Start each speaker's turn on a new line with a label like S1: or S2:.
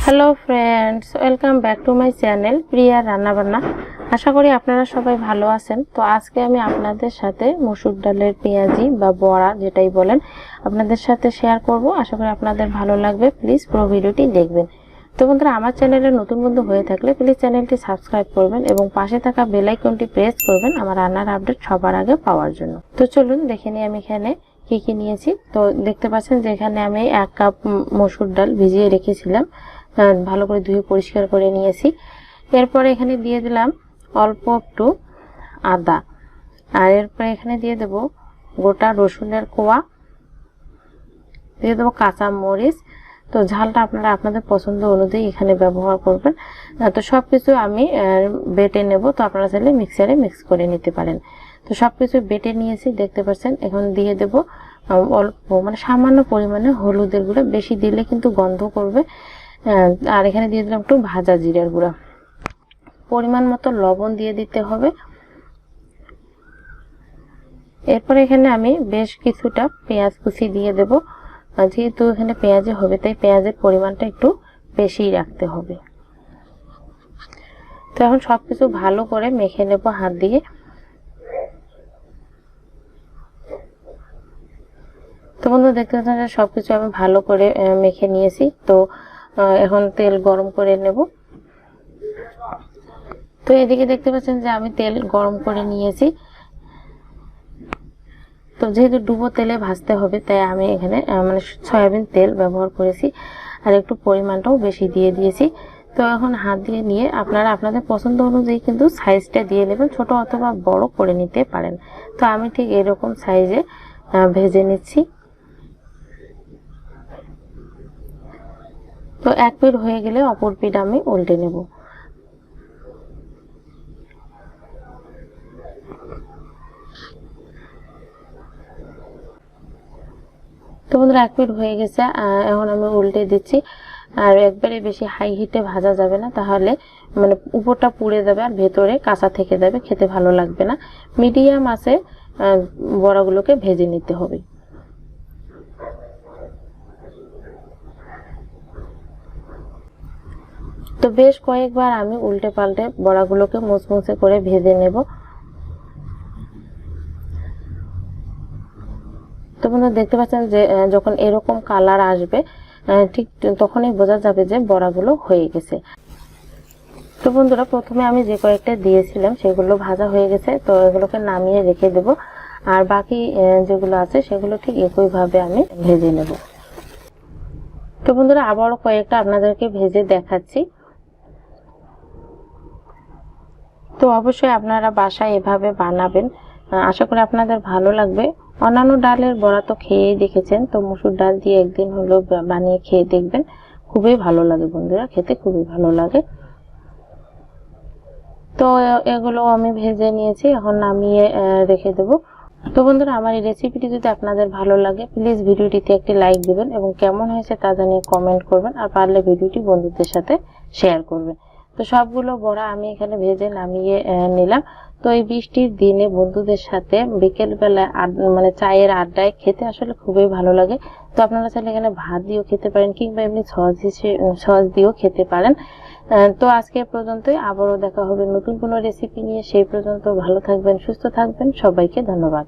S1: Hello friends, welcome back to my channel প্রিয়ার রান্না বান্না। আশা করি আপনারা সবাই ভালো আছেন। তো আজকে আমি আপনাদের সাথে মসুর ডালের পেঁয়াজি বা বড়া যেটাই বলেন আপনাদের সাথে শেয়ার করব। আশা করি আপনাদের ভালো লাগবে। প্লিজ পুরো ভিডিওটি দেখবেন। তো বন্ধুরা, আমার চ্যানেলে নতুন বন্ধু হয়ে থাকলে প্লিজ চ্যানেলটি সাবস্ক্রাইব করবেন এবং পাশে থাকা বেল আইকনটি প্রেস করবেন আমার রান্নার আপডেট সবার আগে পাওয়ার জন্য। তো চলুন দেখে নিই আমি এখানে কি কি নিয়েছি। তো দেখতে পাচ্ছেন যে এখানে আমি 1 কাপ মসুর ডাল ভিজিয়ে রেখেছিলাম, ভালো করে ধুয়ে পরিষ্কার করে নিয়েছি। এরপরে এখানে দিয়ে দিলাম অল্প একটু আদা, আর এরপরে এখানে দিয়ে দেব গোটা রসুনের কোয়া, দিয়ে দেবো কাঁচা মরিচ। তো ঝালটা আপনারা আপনাদের পছন্দ অনুযায়ী এখানে ব্যবহার করবেন। তো সবকিছু আমি বেটে নেব। তো আপনারা চাইলে মিক্সারে মিক্স করে নিতে পারেন। তো সবকিছু বেটে নিয়েছি দেখতে পাচ্ছেন। এখন দিয়ে দেব অল্প মানে সামান্য পরিমাণে হলুদের গুঁড়া, বেশি দিলে কিন্তু গন্ধ করবে। আর এখানে দিয়ে দিলাম একটু ভাজা জিরার গুঁড়া, পরিমাণ মতো লবণ দিয়ে দিতে হবে। এরপরে এখানে আমি বেশ কিছুটা পেঁয়াজ কুচি দিয়ে দেব। যেহেতু এখানে পেঁয়াজে হবে তাই পেঁয়াজের পরিমাণটা একটু বেশি রাখতে হবে। তো এখন সবকিছু ভালো করে মেখে নেব হাত দিয়ে। তো বন্ধু দেখতে পাচ্ছেন যে সবকিছু আমি ভালো করে মেখে নিয়েছি। তো এখন তেল গরম করে নেব। তো এদিকে দেখতে পাচ্ছেন যে আমি তেল গরম করে নিয়েছি। তো যেহেতু ডুবো তেলে ভাজতে হবে তাই আমি এখানে মানে সয়াবিন তেল ব্যবহার করেছি, আর একটু পরিমাণটাও বেশি দিয়ে দিয়েছি। তো এখন হাত দিয়ে নিয়ে আপনারা আপনাদের পছন্দ অনুযায়ী কিন্তু সাইজটা দিয়ে নেবেন, ছোট অথবা বড় করে নিতে পারেন। তো আমি ঠিক এরকম সাইজে ভেজে নিচ্ছি। তো এক পিঠ হয়ে গেলে অপর পিঠ আমি উল্টে নেব। তো বন্ধুরা, এক পিঠ হয়ে গেছে, এখন আমি উল্টে দিচ্ছি। আর একবারে বেশি হাই হিটে ভাজা যাবে না, তাহলে মানে উপরটা পুড়ে যাবে আর ভেতরে কাঁচা থেকে যাবে, খেতে ভালো লাগবে না। মিডিয়াম আছে বড়াগুলোকে ভেজে নিতে হবে। তো বেশ কয়েকবার আমি উল্টে পাল্টে বড়াগুলোকে মুচমুচে করে ভেজে নেব। তো বন্ধুরা দেখতে পাচ্ছেন যে যখন এরকম কালার আসবে ঠিক তখনই বোঝা যাবে যে বড়াগুলো হয়ে গেছে। তো বন্ধুরা, প্রথমে আমি যে কয়েকটা দিয়েছিলাম সেগুলো ভাজা হয়ে গেছে। তো এগুলোকে নামিয়ে রেখে দেব, আর বাকি যেগুলো আছে সেগুলো ঠিক একইভাবে আমি ভেজে নেব। তো বন্ধুরা, আবারও কয়েকটা আপনাদেরকে ভেজে দেখাচ্ছি। তো অবশ্যই আপনারা বাসায় এভাবে বানাবেন, আশা করি আপনাদের ভালো লাগবে। অন্যান্য ডালের বড়া তো খেয়েই দেখেছেন, তো মসুর ডাল দিয়ে একদিন হলো বানিয়ে খেয়ে দেখবেন, খুবই ভালো লাগে বন্ধুরা, খেতে খুবই ভালো লাগে। তো এগুলো আমি ভেজে নিয়েছি, এখন নামিয়ে রেখে দেব। তো বন্ধুরা, আমার এই রেসিপিটি যদি আপনাদের ভালো লাগে প্লিজ ভিডিওটিতে একটি লাইক দিবেন এবং কেমন হয়েছে তা জানিয়ে কমেন্ট করবেন, আর পারলে ভিডিওটি বন্ধুদের সাথে শেয়ার করবেন। তো সবগুলো বড়া আমি এখানে ভেজে নামিয়ে নিলাম। তো এই বৃষ্টির দিনে বন্ধুদের সাথে বিকেল বেলায় মানে চায়ের আড্ডায় খেতে আসলে খুবই ভালো লাগে। তো আপনারা চাইলে এখানে ভাত দিয়েও খেতে পারেন কিংবা এমনি সস দিয়েও খেতে পারেন। তো আজকে পর্যন্তই, আবারও দেখা হবে নতুন কোনো রেসিপি নিয়ে। সেই পর্যন্ত ভালো থাকবেন, সুস্থ থাকবেন। সবাইকে ধন্যবাদ।